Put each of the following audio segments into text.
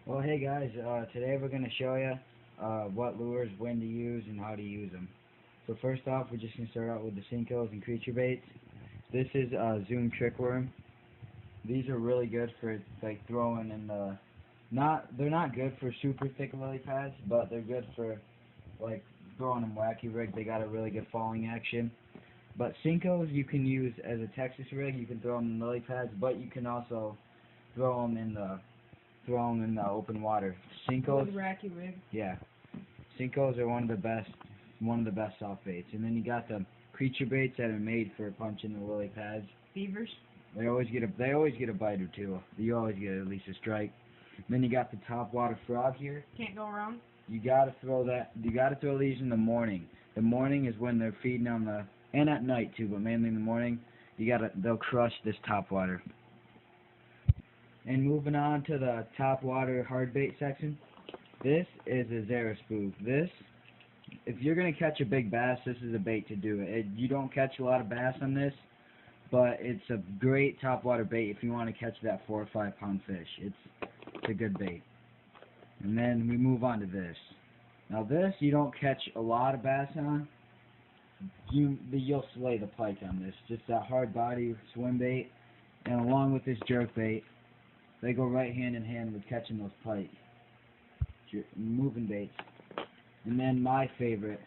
Well, hey guys, today we're going to show you what lures, when to use, and how to use them. So first off, we're just going to start out with the Senkos and creature baits. This is Zoom Trick Worm. These are really good for like throwing in the, they're not good for super thick lily pads, but they're good for like throwing them wacky rig. They got a really good falling action. But Senkos you can use as a Texas rig. You can throw them in lily pads, but you can also throw them in the open water. Senkos, Racky rig. yeah, Senkos are one of the best soft baits. And then you got the creature baits that are made for punching the lily pads. Beavers. They always get a bite or two. You always get at least a strike. And then you got the top water frog here. Can't go wrong. You gotta throw these in the morning. The morning is when they're feeding on the, and at night too, but mainly in the morning. They'll crush this top water. And moving on to the top water hard bait section, this is a Zara Spook. This, if you're going to catch a big bass, this is a bait to do it. You don't catch a lot of bass on this, but it's a great top water bait if you want to catch that 4 or 5 pound fish. It's a good bait. And then we move on to this. Now this, you don't catch a lot of bass on. You'll slay the pike on this. Just that hard body swim bait, and along with this jerk bait, they go right hand in hand with catching those pike, moving baits. And then my favorite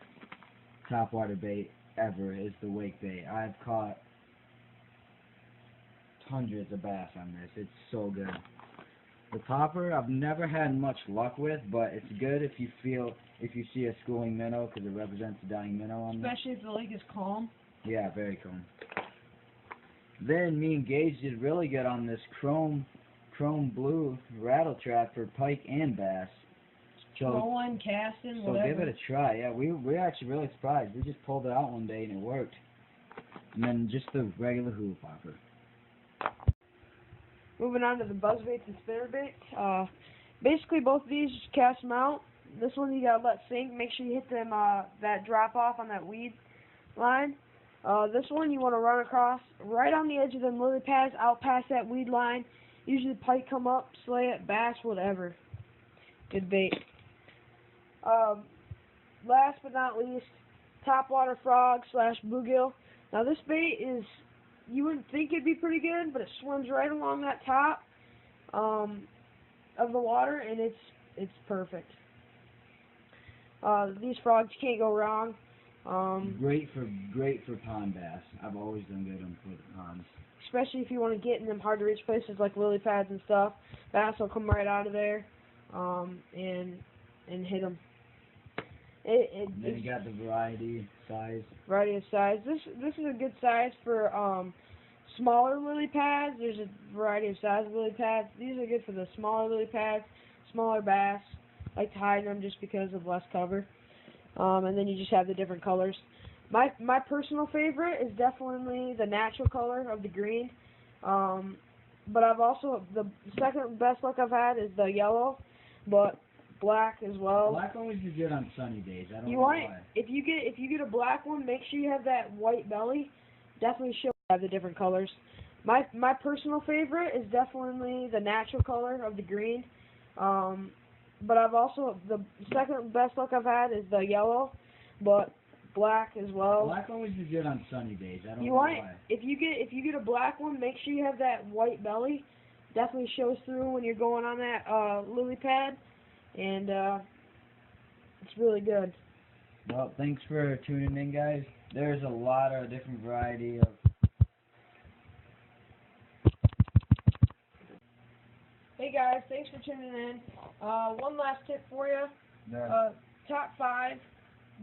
topwater bait ever is the wake bait. I've caught hundreds of bass on this. It's so good. The popper I've never had much luck with, but it's good if you see a schooling minnow, because it represents a dying minnow on this. Especially if the lake is calm. Yeah, very calm. Then me and Gage did really good on this chrome blue rattle trap for pike and bass. Rolling, casting, so whatever. give it a try. Yeah, we're actually really surprised. We just pulled it out one day and it worked. And then just the regular hula popper. Moving on to the buzz baits and spinner baits. Basically both of these, just cast them out. This one you gotta let sink. Make sure you hit them that drop off on that weed line. This one you want to run across right on the edge of them lily pads, out past that weed line. Usually pike come up, slay it, bass, whatever. Good bait. Last but not least, topwater frog / bluegill. Now this bait is, you wouldn't think it'd be pretty good, but it swims right along that top of the water, and it's perfect. These frogs can't go wrong. Great for pond bass. I've always done good on the ponds. Especially if you want to get in them hard to reach places like lily pads and stuff. Bass will come right out of there and hit them. Then you got the variety of size. This is a good size for smaller lily pads. There's a variety of size of lily pads. These are good for the smaller lily pads, smaller bass. I like to hide them just because of less cover. And then you just have the different colors. My personal favorite is definitely the natural color of the green. But I've also, the second best luck I've had is the yellow, but black as well. Black always is good on sunny days. I don't know why. why. If you get a black one, make sure you have that white belly. Definitely show have the different colors. My personal favorite is definitely the natural color of the green. But I've also, the second best luck I've had is the yellow, but black as well. Black always is good on sunny days. I don't know why. why. If you get a black one, make sure you have that white belly. Definitely shows through when you're going on that lily pad, and it's really good. Well, thanks for tuning in, guys. There's a lot of different variety of. Hey guys, thanks for tuning in. One last tip for you. Top 5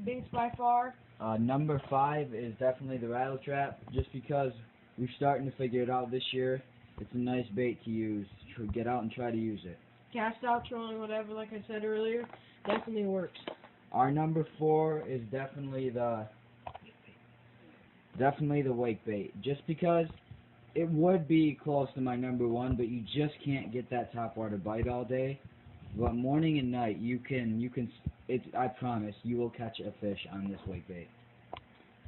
baits by far. Number 5 is definitely the rattle trap, just because we're starting to figure it out this year. It's a nice bait to use. Get out and try to use it. Cast out, trolling, whatever, like I said earlier, definitely works. Our number 4 is definitely the wake bait, just because it would be close to my number 1, but you just can't get that topwater bite all day. But morning and night, I promise, you will catch a fish on this wake bait.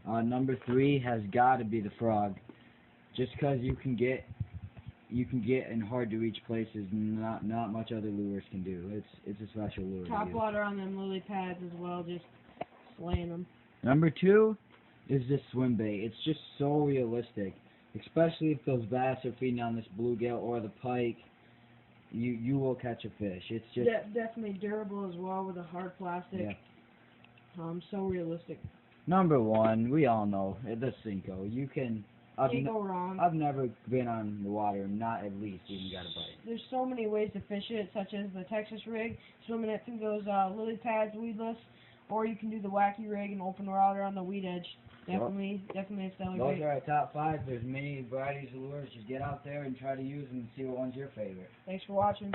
Number 3 has got to be the frog, just because you you can get in hard to reach places not much other lures can do. It's a special lure. Top to use. water on them lily pads as well, just slaying them. Number 2 is this swim bait. It's just so realistic, especially if those bass are feeding on this bluegill or the pike. You will catch a fish. It's just Definitely durable as well with a hard plastic. Yeah. So realistic. Number 1, we all know the Senko. You can. Can't go wrong. I've never been on the water and not at least even got a bite. There's so many ways to fish it, such as the Texas rig, swimming it through those lily pads weedless, or you can do the wacky rig and open water on the weed edge. Definitely a stellar Those bait. are our top 5. There's many varieties of lures. Just get out there and try to use them and see what one's your favorite. Thanks for watching.